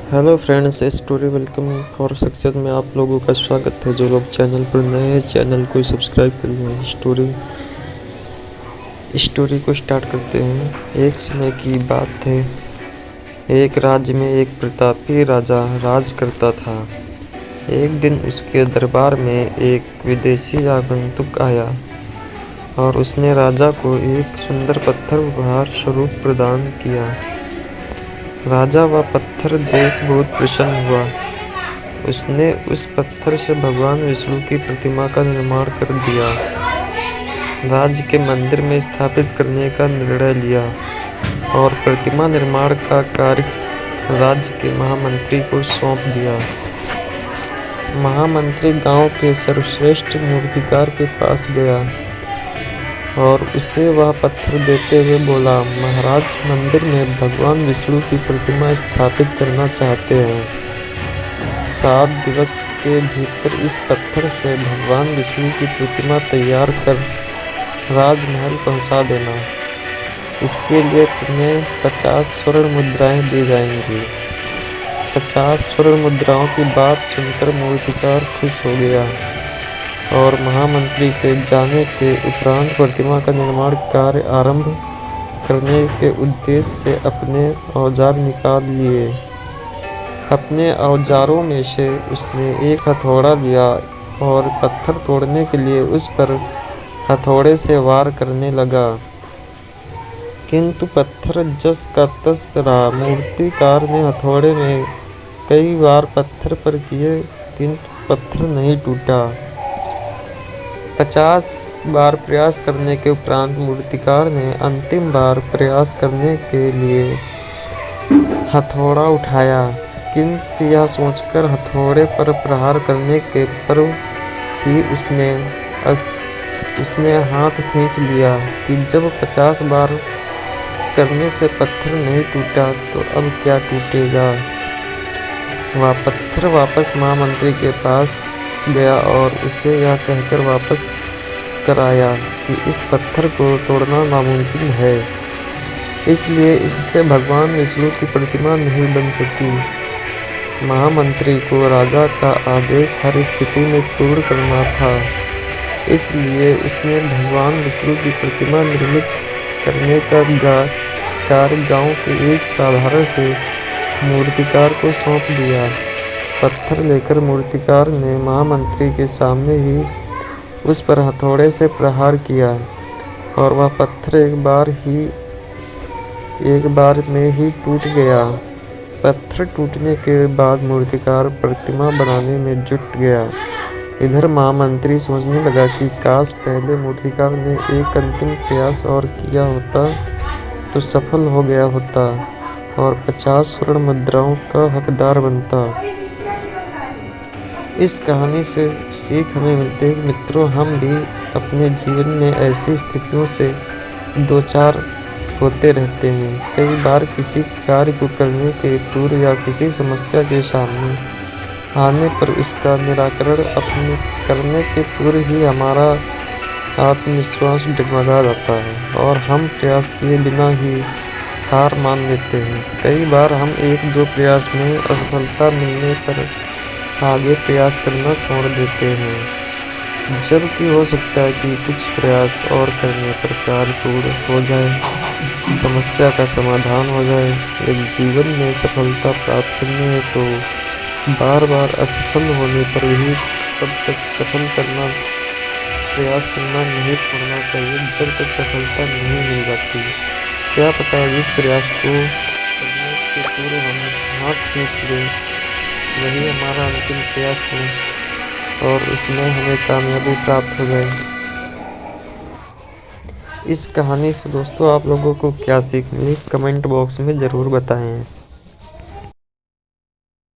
Hello friends, story welcome for success में आप लोगों का स्वागत है। जो लोग चैनल पर नए हैं चैनल को सब्सक्राइब कर लें। स्टोरी को स्टार्ट करते हैं। एक समय की बात है, एक राज्य में एक प्रतापी राजा राज करता था। एक दिन उसके दरबार में एक विदेशी आगंतुक आया और उसने राजा को एक सुंदर पत्थर उपहार स्वरूप प्रदान किया। राजा वह पत्थर देख बहुत प्रसन्न हुआ। उसने उस पत्थर से भगवान विष्णु की प्रतिमा का निर्माण कर दिया। राज्य के मंदिर में स्थापित करने का निर्णय लिया और प्रतिमा निर्माण का कार्य राज्य के महामंत्री को सौंप दिया। महामंत्री गांव के सर्वश्रेष्ठ मूर्तिकार के पास गया और उसे वह पत्थर देते हुए बोला, महाराज, मंदिर में भगवान विष्णु की प्रतिमा स्थापित करना चाहते हैं। 7 दिवस के भीतर इस पत्थर से भगवान विष्णु की प्रतिमा तैयार कर राजमहल पहुंचा देना। इसके लिए तुम्हें 50 स्वर्ण मुद्राएं दी जाएंगी। 50 स्वर्ण मुद्राओं की बात सुनकर मूर्तिकार खुश हो गया और महामंत्री के जाने के उपरांत प्रतिमा का निर्माण कार्य आरंभ करने के उद्देश्य से अपने औजार निकाल लिए। अपने औजारों में से उसने एक हथौड़ा लिया और पत्थर तोड़ने के लिए उस पर हथौड़े से वार करने लगा, किंतु पत्थर जस का तस रहा। मूर्तिकार ने हथौड़े में कई बार पत्थर पर किए, किंतु पत्थर नहीं टूटा। 50 बार प्रयास करने के उपरांत मूर्तिकार ने अंतिम बार प्रयास करने के लिए हथौड़ा उठाया, किंतु यह सोचकर हथौड़े पर प्रहार करने के पूर्व ही उसने हाथ खींच लिया कि जब 50 बार करने से पत्थर नहीं टूटा तो अब क्या टूटेगा। वह पत्थर वापस महामंत्री के पास गया और उसे यह कहकर वापस कराया कि इस पत्थर को तोड़ना नामुमकिन है, इसलिए इससे भगवान विष्णु की प्रतिमा नहीं बन सकी। महामंत्री को राजा का आदेश हर स्थिति में पूर्ण करना था, इसलिए उसने भगवान विष्णु की प्रतिमा निर्मित करने का कार्य गांव के एक साधारण से मूर्तिकार को सौंप दिया। पत्थर लेकर मूर्तिकार ने महामंत्री के सामने ही उस पर हथौड़े से प्रहार किया और वह पत्थर एक बार में ही टूट गया। पत्थर टूटने के बाद मूर्तिकार प्रतिमा बनाने में जुट गया। इधर महामंत्री सोचने लगा कि काश पहले मूर्तिकार ने एक अंतिम प्रयास और किया होता तो सफल हो गया होता और 50 स्वर्ण मुद्राओं का हकदार बनता। इस कहानी से सीख हमें मिलती है कि मित्रों, हम भी अपने जीवन में ऐसी स्थितियों से दो चार होते रहते हैं। कई बार किसी कार्य को करने के पूर्व या किसी समस्या के सामने आने पर उसका निराकरण करने के पूर्व ही हमारा आत्मविश्वास डगमगा जाता है और हम प्रयास किए बिना ही हार मान लेते हैं। कई बार हम 1-2 प्रयास में असफलता मिलने पर आगे प्रयास करना छोड़ देते हैं, जबकि हो सकता है कि कुछ प्रयास और करने पर कार्य पूर्ण हो जाए, समस्या का समाधान हो जाए। यदि जीवन में सफलता प्राप्त करनी है तो बार बार असफल होने पर भी तब तक प्रयास करना नहीं छोड़ना चाहिए जब तक सफलता नहीं मिल जाती। क्या पता जिस प्रयास को करने के पूर्व हम हाथ खींच लें वही हमारा अंतिम प्रयास हो और उसमें हमें कामयाबी प्राप्त हो जाए। इस कहानी से दोस्तों आप लोगों को क्या सीख मिली, कमेंट बॉक्स में ज़रूर बताएं।